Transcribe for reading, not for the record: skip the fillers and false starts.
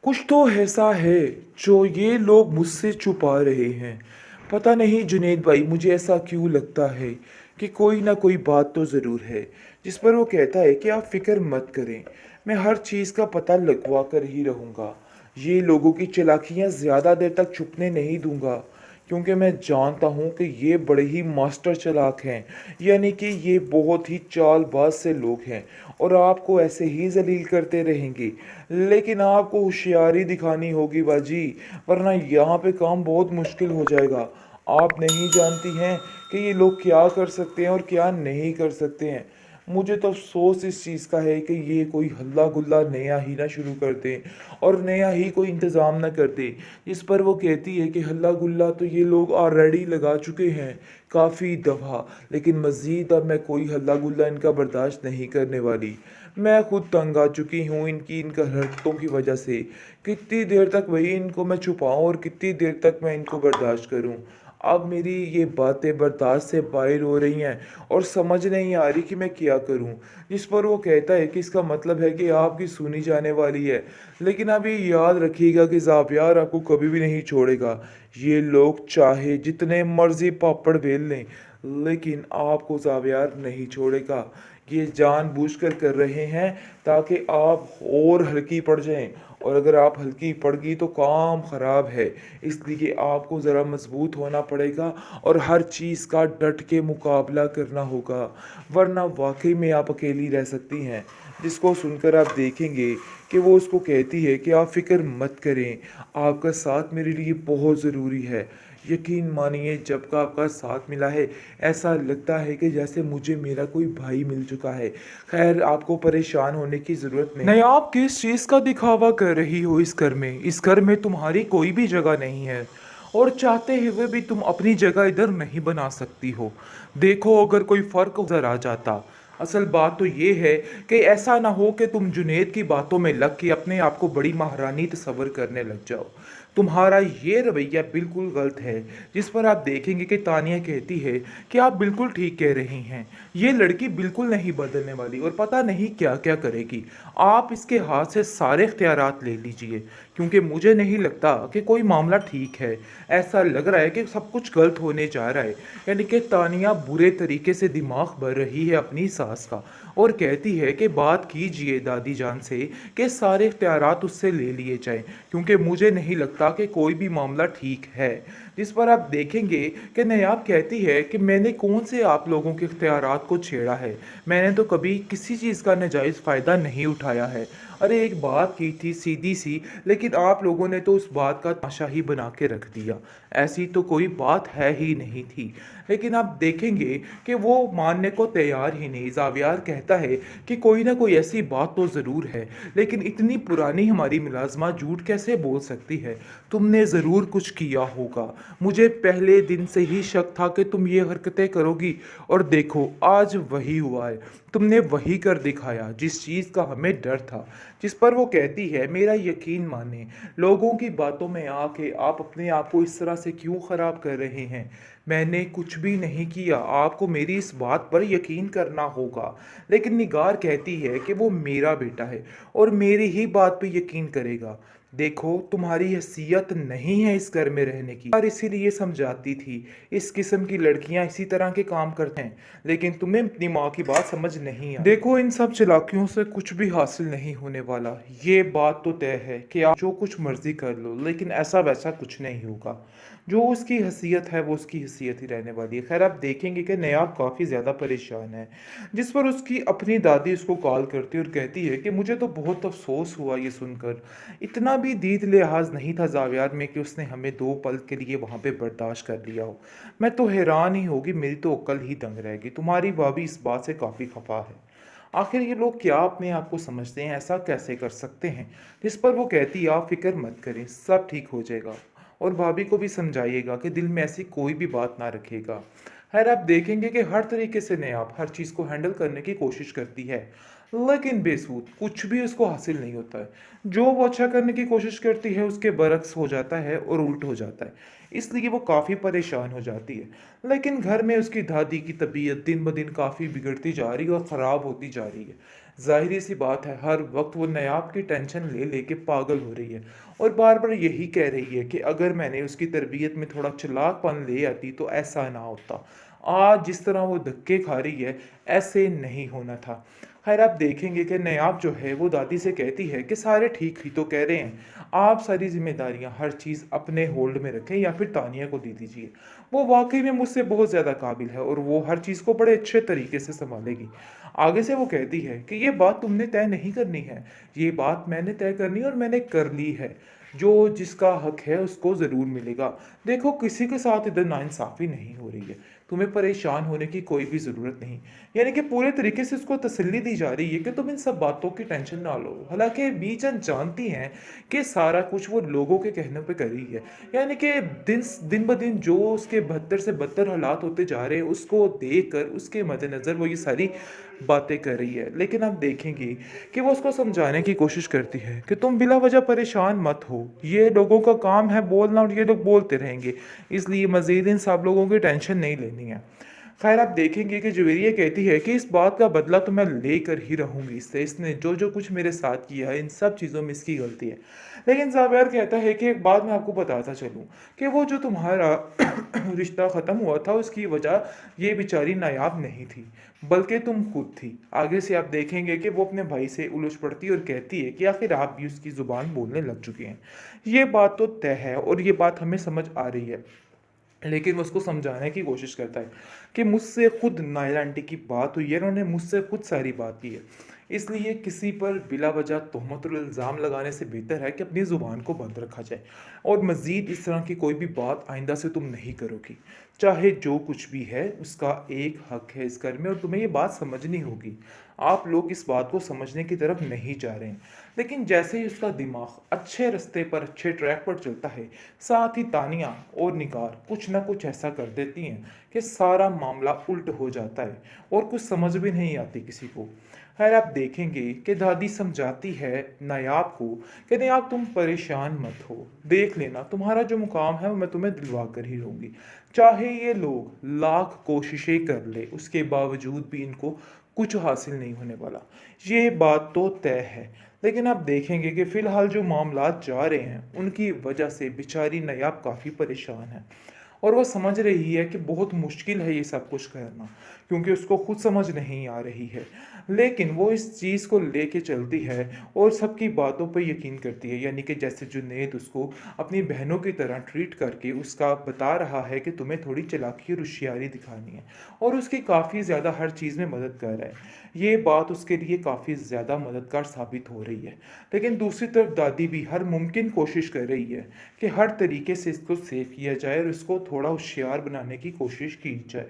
कुछ तो ऐसा है जो ये लोग मुझसे छुपा रहे हैं। पता नहीं जुनैद भाई, मुझे ऐसा क्यों लगता है कि कोई ना कोई बात तो ज़रूर है जिस पर वो कहता है कि आप फिक्र मत करें, मैं हर चीज़ का पता लगवा कर ही रहूँगा। ये लोगों की चालाकियाँ ज़्यादा देर तक छुपने नहीं दूंगा, क्योंकि मैं जानता हूँ कि ये बड़े ही मास्टर चालाक हैं। यानी कि ये बहुत ही चालबाज से लोग हैं और आपको ऐसे ही जलील करते रहेंगे। लेकिन आपको होशियारी दिखानी होगी बाजी, वरना यहाँ पे काम बहुत मुश्किल हो जाएगा। आप नहीं जानती हैं कि ये लोग क्या कर सकते हैं और क्या नहीं कर सकते हैं। मुझे तो अफसोस इस चीज़ का है कि ये कोई हल्ला गुल्ला नया ही ना शुरू कर दें और नया ही कोई इंतज़ाम ना कर दे। इस पर वो कहती है कि हल्ला गुल्ला तो ये लोग ऑलरेडी लगा चुके हैं काफ़ी दफ़ा, लेकिन मज़ीद अब मैं कोई हल्ला गुल्ला इनका बर्दाश्त नहीं करने वाली। मैं खुद तंग आ चुकी हूँ इनकी इन हरकतों की वजह से। कितनी देर तक वही इनको मैं छुपाऊँ और कितनी देर तक मैं इनको बर्दाश्त करूँ। अब मेरी ये बातें बर्दाश्त से बाहर हो रही हैं और समझ नहीं आ रही कि मैं क्या करूं। जिस पर वो कहता है कि इसका मतलब है कि आपकी सुनी जाने वाली है, लेकिन आप ये याद रखिएगा कि ज़ावियार आपको कभी भी नहीं छोड़ेगा। ये लोग चाहे जितने मर्जी पापड़ बेल लें, लेकिन आपको ज़ावियार नहीं छोड़ेगा। ये जानबूझकर कर रहे हैं ताकि आप और हल्की पड़ जाएं, और अगर आप हल्की पड़ गई तो काम ख़राब है। इसलिए आपको ज़रा मजबूत होना पड़ेगा और हर चीज़ का डट के मुकाबला करना होगा, वरना वाकई में आप अकेली रह सकती हैं। जिसको सुनकर आप देखेंगे कि वो उसको कहती है कि आप फिक्र मत करें, आपका साथ मेरे लिए बहुत ज़रूरी है। यकीन मानिए, जब का आपका साथ मिला है ऐसा लगता है कि जैसे मुझे मेरा कोई भाई मिल चुका है। खैर, आपको परेशान होने की ज़रूरत नहीं, आप किस चीज़ का दिखावा कर रही हो इस घर में? इस घर में तुम्हारी कोई भी जगह नहीं है और चाहते हुए भी तुम अपनी जगह इधर नहीं बना सकती हो। देखो, अगर कोई फ़र्क उधर आ जाता। असल बात तो ये है कि ऐसा ना हो कि तुम जुनैद की बातों में लग के अपने आप को बड़ी महारानी तस्वर करने लग जाओ। तुम्हारा ये रवैया बिल्कुल गलत है। जिस पर आप देखेंगे कि तानिया कहती है कि आप बिल्कुल ठीक कह रही हैं, ये लड़की बिल्कुल नहीं बदलने वाली और पता नहीं क्या क्या करेगी। आप इसके हाथ से सारे इख्तियारात ले लीजिए, क्योंकि मुझे नहीं लगता कि कोई मामला ठीक है। ऐसा लग रहा है कि सब कुछ गलत होने जा रहा है। यानी कि तानिया बुरे तरीके से दिमाग भर रही है अपनी सास का और कहती है कि बात कीजिए दादी जान से कि सारे इख्तियारात उससे ले लिए जाएं, क्योंकि मुझे नहीं लगता कि कोई भी मामला ठीक है। जिस पर आप देखेंगे कि नयाब कहती है कि मैंने कौन से आप लोगों के इख्तियारात को छेड़ा है, मैंने तो कभी किसी चीज़ का नाजायज़ फ़ायदा नहीं उठाया है। अरे, एक बात की थी सीधी सी, लेकिन आप लोगों ने तो उस बात का तमाशा ही बना के रख दिया। ऐसी तो कोई बात है ही नहीं थी। लेकिन आप देखेंगे कि वो मानने को तैयार ही नहीं। ज़ावियार कहता है कि कोई ना कोई ऐसी बात तो ज़रूर है, लेकिन इतनी पुरानी हमारी मुलाजमा झूठ कैसे बोल सकती है? तुमने ज़रूर कुछ किया होगा। मुझे पहले दिन से ही शक था कि तुम ये हरकतें करोगी, और देखो आज वही हुआ है। तुमने वही कर दिखाया जिस चीज़ का हमें डर था। जिस पर वो कहती है, मेरा यकीन माने, लोगों की बातों में आके आप अपने आप को इस तरह से क्यों ख़राब कर रहे हैं? मैंने कुछ भी नहीं किया, आपको मेरी इस बात पर यकीन करना होगा। लेकिन निगार कहती है कि वो मेरा बेटा है और मेरी ही बात पे यकीन करेगा। देखो, तुम्हारी हैसियत नहीं है इस घर में रहने की, और इसीलिए समझाती थी। इस किस्म की लड़कियां इसी तरह के काम करते हैं, लेकिन तुम्हें अपनी माँ की बात समझ नहीं आई। देखो, इन सब चालाकियों से कुछ भी हासिल नहीं होने वाला। ये बात तो तय है कि आप जो कुछ मर्जी कर लो, लेकिन ऐसा वैसा कुछ नहीं होगा। जो उसकी हैसियत है वो उसकी हैसियत ही रहने वाली है। खैर, आप देखेंगे कि नयाब काफ़ी ज़्यादा परेशान है। जिस पर उसकी अपनी दादी उसको कॉल करती है और कहती है कि मुझे तो बहुत अफसोस हुआ ये सुनकर। इतना भी दीद लिहाज नहीं था जावियार में कि उसने हमें 2 पल के लिए वहाँ पे बर्दाश्त कर लिया हो। मैं तो हैरान ही होगी, मेरी तो अक्ल ही दंग रहेगी। तुम्हारी भाभी इस बात से काफ़ी खफा है। आखिर ये लोग क्या अपने आप को समझते हैं, ऐसा कैसे कर सकते हैं? जिस पर वो कहती है, आप फिक्र मत करें, सब ठीक हो जाएगा। और भाभी को भी समझाइएगा कि दिल में ऐसी कोई भी बात ना रखेगा। खैर, आप देखेंगे कि हर तरीके से नयाब हर चीज़ को हैंडल करने की कोशिश करती है, लेकिन बेसूद कुछ भी उसको हासिल नहीं होता है। जो वो अच्छा करने की कोशिश करती है उसके बरक्स हो जाता है और उल्ट हो जाता है। इसलिए वो काफ़ी परेशान हो जाती है। लेकिन घर में उसकी दादी की तबीयत दिन ब दिन काफ़ी बिगड़ती जा रही है और ख़राब होती जा रही है। ज़ाहिर सी बात है, हर वक्त वो नायाब की टेंशन ले लेके पागल हो रही है और बार बार यही कह रही है कि अगर मैंने उसकी तरबियत में थोड़ा चालाकपन ले आती तो ऐसा ना होता। आज जिस तरह वो धक्के खा रही है, ऐसे नहीं होना था। खैर, आप देखेंगे कि नायाब जो है वो दादी से कहती है कि सारे ठीक ही तो कह रहे हैं, आप सारी जिम्मेदारियां हर चीज़ अपने होल्ड में रखें या फिर तानिया को दे दीजिए। वो वाकई में मुझसे बहुत ज़्यादा काबिल है और वो हर चीज़ को बड़े अच्छे तरीके से संभालेगी। आगे से वो कहती है कि ये बात तुमने तय नहीं करनी है, ये बात मैंने तय करनी है और मैंने कर ली है। जो जिसका हक है उसको ज़रूर मिलेगा। देखो, किसी के साथ इधर नाइंसाफ़ी नहीं हो रही है, तुम्हें परेशान होने की कोई भी ज़रूरत नहीं। यानी कि पूरे तरीके से उसको तसल्ली दी जा रही है कि तुम इन सब बातों की टेंशन ना लो। हालांकि बीचन जानती हैं कि सारा कुछ वो लोगों के कहने पे कर रही है। यानी कि दिन दिन ब दिन जो उसके बदतर से बदतर हालात होते जा रहे हैं, उसको देख कर उसके मद्देनज़र वो ये सारी बातें कर रही है। लेकिन आप देखेंगे कि वो उसको समझाने की कोशिश करती है कि तुम बिला वजह परेशान मत हो, ये लोगों का काम है बोलना और ये लोग बोलते रहेंगे, इसलिए मज़ीद इन सब लोगों की टेंशन नहीं लेनी है। खैर, आप देखेंगे कि जुवेरिया कहती है कि इस बात का बदला तो मैं लेकर ही रहूंगी इससे, इसने जो जो कुछ मेरे साथ किया है इन सब चीज़ों में इसकी गलती है। लेकिन जावेर कहता है कि एक बात मैं आपको बताता चलूं कि वो जो तुम्हारा रिश्ता ख़त्म हुआ था उसकी वजह ये बेचारी नायाब नहीं थी, बल्कि तुम खुद थी। आगे से आप देखेंगे कि वो अपने भाई से उलझ पड़ती है और कहती है कि आखिर आप भी उसकी ज़ुबान बोलने लग चुके हैं। ये बात तो तय है और ये बात हमें समझ आ रही है। लेकिन वो उसको समझाने की कोशिश करता है कि मुझसे खुद नायला आंटी की बात हुई है, उन्होंने मुझसे खुद सारी बात की है, इसलिए किसी पर बिला वजह तोहमत और इल्ज़ाम लगाने से बेहतर है कि अपनी ज़ुबान को बंद रखा जाए और मज़ीद इस तरह की कोई भी बात आइंदा से तुम नहीं करोगी। चाहे जो कुछ भी है उसका एक हक है इस घर में और तुम्हें ये बात समझनी होगी। आप लोग इस बात को समझने की तरफ नहीं जा रहे हैं। लेकिन जैसे ही उसका दिमाग अच्छे रास्ते पर, अच्छे ट्रैक पर चलता है, साथ ही तानिया और निगार कुछ ना कुछ ऐसा कर देती हैं कि सारा मामला उल्ट हो जाता है और कुछ समझ भी नहीं आती किसी को। खैर, आप देखेंगे कि दादी समझाती है नायाब को कि नायाब तुम परेशान मत हो, देख लेना तुम्हारा जो मुकाम है वो मैं तुम्हें दिलवा कर ही रहूँगी। चाहे ये लोग लाख कोशिशें कर ले उसके बावजूद भी इनको कुछ हासिल नहीं होने वाला, ये बात तो तय है। लेकिन आप देखेंगे कि फ़िलहाल जो मामलात जा रहे हैं उनकी वजह से बेचारी नायाब काफ़ी परेशान है और वो समझ रही है कि बहुत मुश्किल है ये सब कुछ करना, क्योंकि उसको खुद समझ नहीं आ रही है। लेकिन वो इस चीज़ को लेके चलती है और सबकी बातों पे यकीन करती है। यानी कि जैसे जुनैद उसको अपनी बहनों की तरह ट्रीट करके उसका बता रहा है कि तुम्हें थोड़ी चालाकी और होशियारी दिखानी है और उसकी काफ़ी ज़्यादा हर चीज़ में मदद कर रहा है। ये बात उसके लिए काफ़ी ज़्यादा मददगार साबित हो रही है। लेकिन दूसरी तरफ दादी भी हर मुमकिन कोशिश कर रही है कि हर तरीके से इसको सेव किया जाए और इसको थोड़ा होशियार बनाने की कोशिश की जाए।